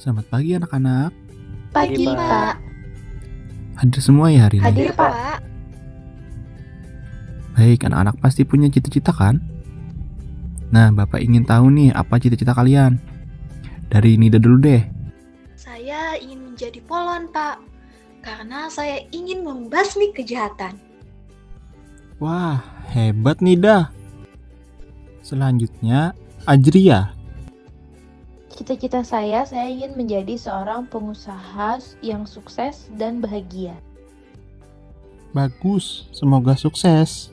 Selamat pagi anak-anak. Pagi, Pagi, Pak. Hadir semua ya hari ini? Hadir, Hadir, Pak. Pak. Baik, anak-anak pasti punya cita-cita kan? Nah, Bapak ingin tahu nih apa cita-cita kalian. Dari Nida dulu deh. Saya ingin menjadi polwan, Pak. Karena saya ingin membasmi kejahatan. Wah, hebat Nida. Selanjutnya, Ajria. Cita-cita saya ingin menjadi seorang pengusaha yang sukses dan bahagia. Bagus, semoga sukses.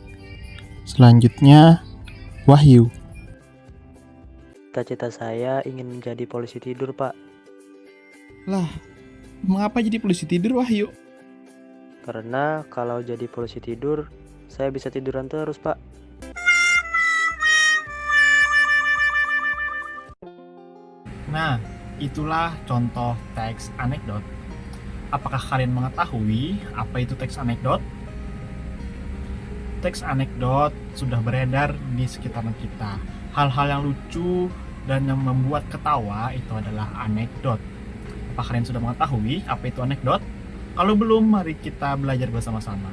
Selanjutnya, Wahyu. Cita-cita saya ingin menjadi polisi tidur, Pak. Lah, mengapa jadi polisi tidur, Wahyu? Karena kalau jadi polisi tidur, saya bisa tiduran terus, Pak. Nah, itulah contoh teks anekdot. Apakah kalian mengetahui apa itu teks anekdot? Teks anekdot sudah beredar di sekitaran kita. Hal-hal yang lucu dan yang membuat ketawa itu adalah anekdot. Apa kalian sudah mengetahui apa itu anekdot? Kalau belum, mari kita belajar bersama-sama.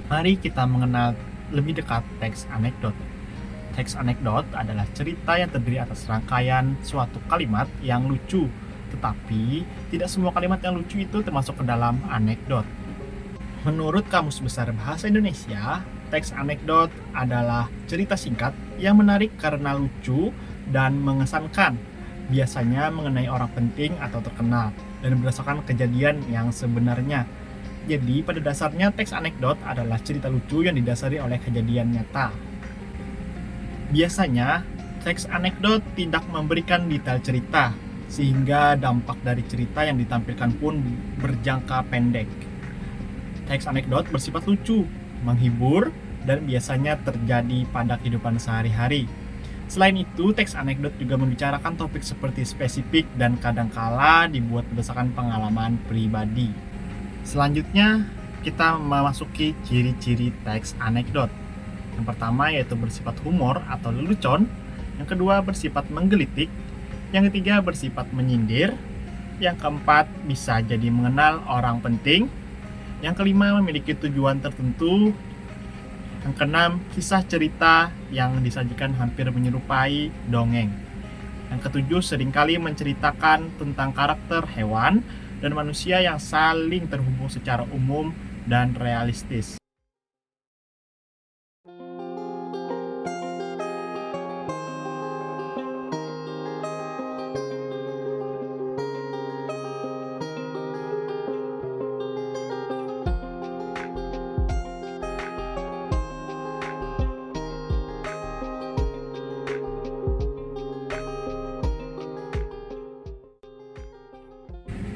Mari kita mengenal lebih dekat teks anekdot. Teks anekdot adalah cerita yang terdiri atas rangkaian suatu kalimat yang lucu, tetapi tidak semua kalimat yang lucu itu termasuk ke dalam anekdot. Menurut Kamus Besar Bahasa Indonesia, teks anekdot adalah cerita singkat yang menarik karena lucu dan mengesankan, biasanya mengenai orang penting atau terkenal, dan berdasarkan kejadian yang sebenarnya. Jadi, pada dasarnya teks anekdot adalah cerita lucu yang didasari oleh kejadian nyata. Biasanya, teks anekdot tidak memberikan detail cerita, sehingga dampak dari cerita yang ditampilkan pun berjangka pendek. Teks anekdot bersifat lucu, menghibur, dan biasanya terjadi pada kehidupan sehari-hari. Selain itu, teks anekdot juga membicarakan topik seperti spesifik dan kadangkala dibuat berdasarkan pengalaman pribadi. Selanjutnya, kita memasuki ciri-ciri teks anekdot. Yang pertama yaitu bersifat humor atau lelucon, yang kedua bersifat menggelitik, yang ketiga bersifat menyindir, yang keempat bisa jadi mengenal orang penting, yang kelima memiliki tujuan tertentu, yang keenam kisah cerita yang disajikan hampir menyerupai dongeng, yang ketujuh seringkali menceritakan tentang karakter hewan dan manusia yang saling terhubung secara umum dan realistis.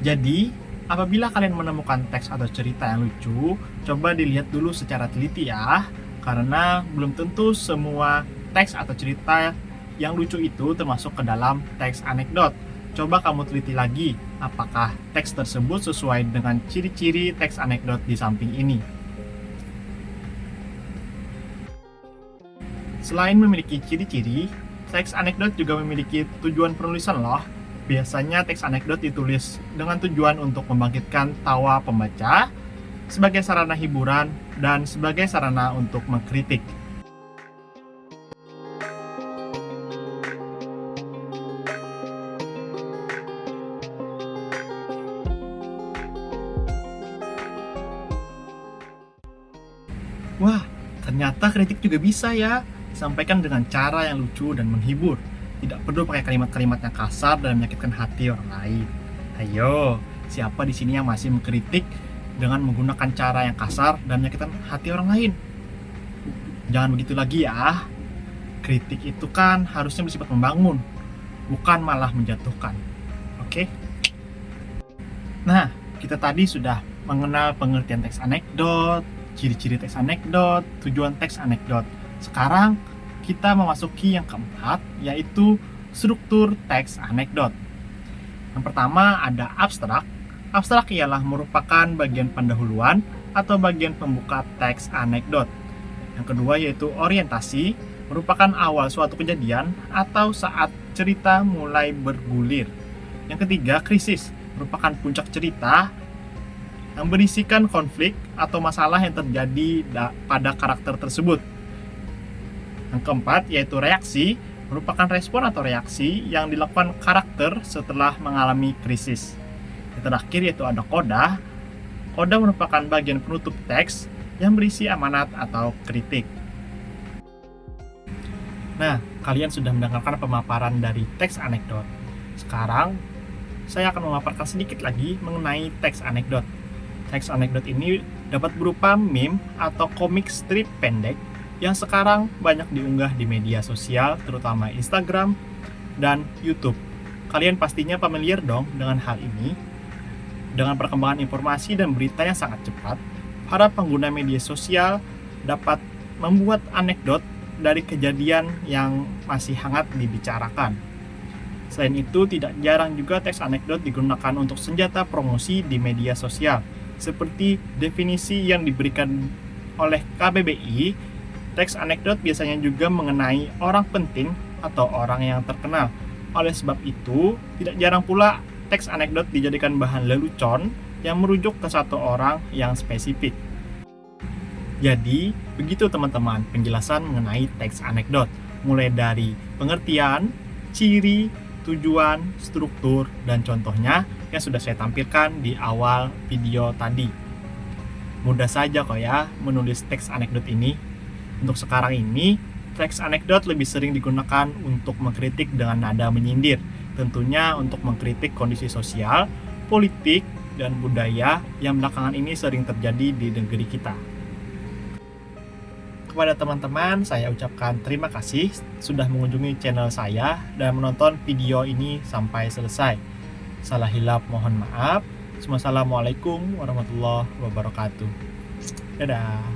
Jadi, apabila kalian menemukan teks atau cerita yang lucu, coba dilihat dulu secara teliti ya, karena belum tentu semua teks atau cerita yang lucu itu termasuk ke dalam teks anekdot. Coba kamu teliti lagi, apakah teks tersebut sesuai dengan ciri-ciri teks anekdot di samping ini. Selain memiliki ciri-ciri, teks anekdot juga memiliki tujuan penulisan loh. Biasanya teks anekdot ditulis dengan tujuan untuk membangkitkan tawa pembaca, sebagai sarana hiburan, dan sebagai sarana untuk mengkritik. Wah, ternyata kritik juga bisa ya, disampaikan dengan cara yang lucu dan menghibur. Tidak perlu pakai kalimat-kalimat yang kasar dan menyakitkan hati orang lain. Ayo, siapa di sini yang masih mengkritik dengan menggunakan cara yang kasar dan menyakitkan hati orang lain? Jangan begitu lagi ya. Kritik itu kan harusnya bersifat membangun, bukan malah menjatuhkan. Oke? Nah, kita tadi sudah mengenal pengertian teks anekdot, ciri-ciri teks anekdot, tujuan teks anekdot. Sekarang kita memasuki yang keempat, yaitu struktur teks anekdot. Yang pertama ada abstrak. Abstrak ialah merupakan bagian pendahuluan atau bagian pembuka teks anekdot. Yang kedua yaitu orientasi, merupakan awal suatu kejadian atau saat cerita mulai bergulir. Yang ketiga, krisis merupakan puncak cerita yang berisikan konflik atau masalah yang terjadi pada karakter tersebut. Yang keempat, yaitu reaksi, merupakan respon atau reaksi yang dilakukan karakter setelah mengalami krisis. Yang terakhir, yaitu ada koda. Koda merupakan bagian penutup teks yang berisi amanat atau kritik. Nah, kalian sudah mendengarkan pemaparan dari teks anekdot. Sekarang, saya akan memaparkan sedikit lagi mengenai teks anekdot. Teks anekdot ini dapat berupa meme atau komik strip pendek yang sekarang banyak diunggah di media sosial, terutama Instagram dan YouTube. Kalian pastinya familiar dong dengan hal ini. Dengan perkembangan informasi dan berita yang sangat cepat, para pengguna media sosial dapat membuat anekdot dari kejadian yang masih hangat dibicarakan. Selain itu, tidak jarang juga teks anekdot digunakan untuk senjata promosi di media sosial. Seperti definisi yang diberikan oleh KBBI, teks anekdot biasanya juga mengenai orang penting atau orang yang terkenal. Oleh sebab itu, tidak jarang pula teks anekdot dijadikan bahan lelucon yang merujuk ke satu orang yang spesifik. Jadi, begitu teman-teman penjelasan mengenai teks anekdot, mulai dari pengertian, ciri, tujuan, struktur, dan contohnya yang sudah saya tampilkan di awal video tadi. Mudah saja kok ya menulis teks anekdot ini. Untuk sekarang ini, teks anekdot lebih sering digunakan untuk mengkritik dengan nada menyindir, tentunya untuk mengkritik kondisi sosial, politik, dan budaya yang belakangan ini sering terjadi di negeri kita. Kepada teman-teman, saya ucapkan terima kasih sudah mengunjungi channel saya dan menonton video ini sampai selesai. Salah hilap mohon maaf. Wassalamualaikum warahmatullahi wabarakatuh. Dadah.